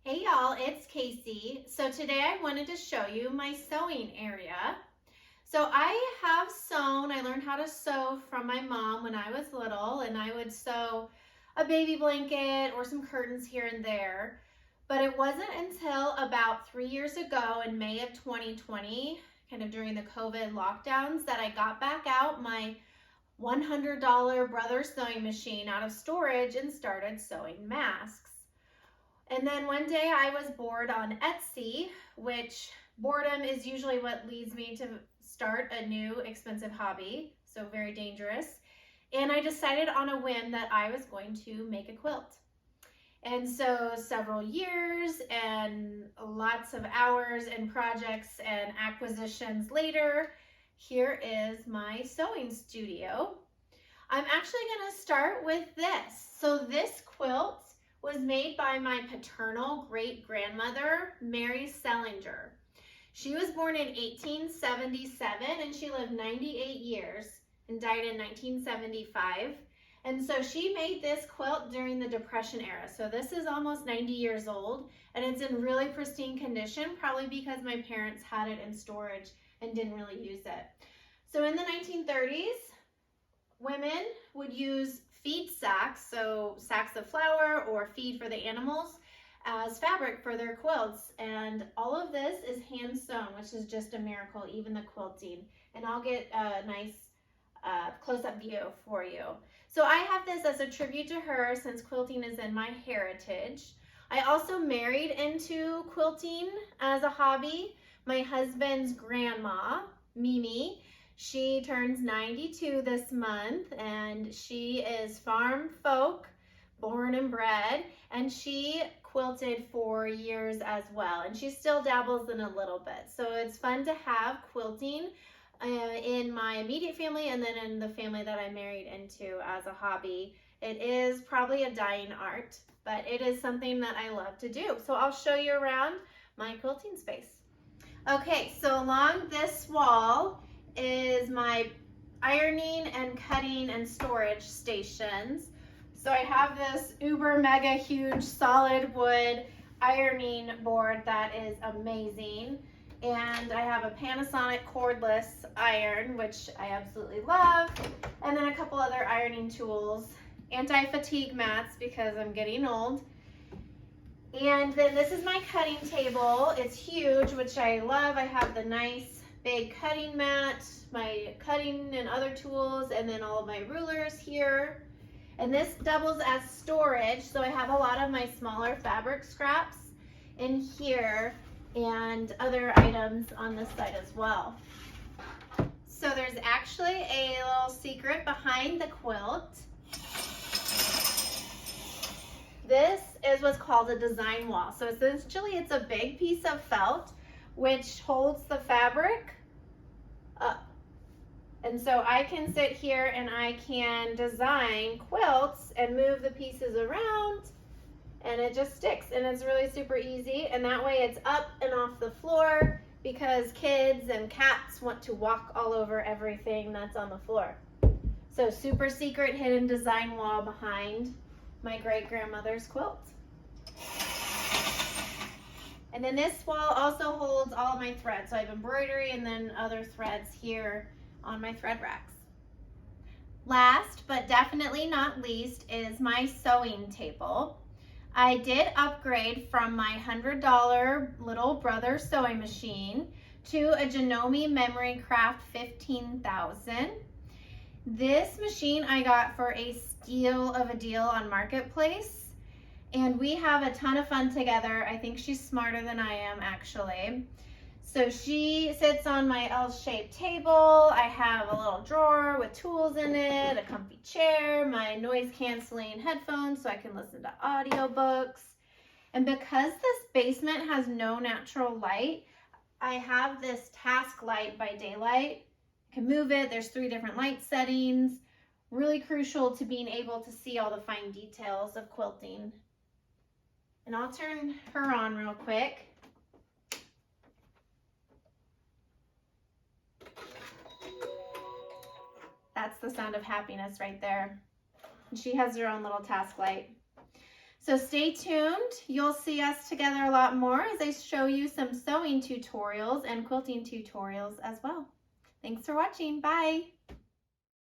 Hey y'all, it's Casey. So today I wanted to show you my sewing area. So I have sewn, I learned how to sew from my mom when I was little, and I would sew a baby blanket or some curtains here and there. But it wasn't until about 3 years ago in May of 2020, kind of during the COVID lockdowns, that I got back out my $100 Brothers sewing machine out of storage and started sewing masks. And then one day I was bored on Etsy, which boredom is usually what leads me to start a new expensive hobby, so very dangerous. And I decided on a whim that I was going to make a quilt. And so several years and lots of hours and projects and acquisitions later, here is my sewing studio. I'm actually going to start with this. So this quilt was made by my paternal great-grandmother, Mary Sellinger. She was born in 1877 and she lived 98 years and died in 1975. And so she made this quilt during the Depression era. So this is almost 90 years old and it's in really pristine condition, probably because my parents had it in storage and didn't really use it. So in the 1930s, women would use feed sacks, so sacks of flour or feed for the animals, as fabric for their quilts. And all of this is hand sewn, which is just a miracle, even the quilting. And I'll get a nice close-up view for you. So I have this as a tribute to her since quilting is in my heritage. I also married into quilting as a hobby. My husband's grandma, Mimi, she turns 92 this month, and she is farm folk, born and bred, and she quilted for years as well, and she still dabbles in a little bit. So it's fun to have quilting in my immediate family and then in the family that I married into as a hobby. It is probably a dying art, but it is something that I love to do. So I'll show you around my quilting space. Okay, so along this wall is my ironing and cutting and storage stations. So I have this uber mega huge solid wood ironing board that is amazing. And I have a Panasonic cordless iron, which I absolutely love. And then a couple other ironing tools, anti-fatigue mats because I'm getting old. And then this is my cutting table. It's huge, which I love. I have the nice big cutting mat, my cutting and other tools, and then all of my rulers here. And this doubles as storage, so I have a lot of my smaller fabric scraps in here and other items on this side as well. So there's actually a little secret behind the quilt. This is what's called a design wall. So essentially it's a big piece of felt which holds the fabric up. And so I can sit here and I can design quilts and move the pieces around and it just sticks, and it's really super easy, and that way it's up and off the floor because kids and cats want to walk all over everything that's on the floor. So super secret hidden design wall behind my great-grandmother's quilt. And then this wall also holds all of my threads. So I have embroidery and then other threads here on my thread racks. Last but definitely not least is my sewing table. I did upgrade from my $100 Little Brother sewing machine to a Janome Memory Craft 15,000. This machine I got for a steal of a deal on Marketplace. And we have a ton of fun together. I think she's smarter than I am, actually. So she sits on my L-shaped table. I have a little drawer with tools in it, a comfy chair, my noise-canceling headphones so I can listen to audiobooks. And because this basement has no natural light, I have this task light by daylight. I can move it. There's 3 different light settings. Really crucial to being able to see all the fine details of quilting. And I'll turn her on real quick. That's the sound of happiness right there. And she has her own little task light. So stay tuned. You'll see us together a lot more as I show you some sewing tutorials and quilting tutorials as well. Thanks for watching. Bye.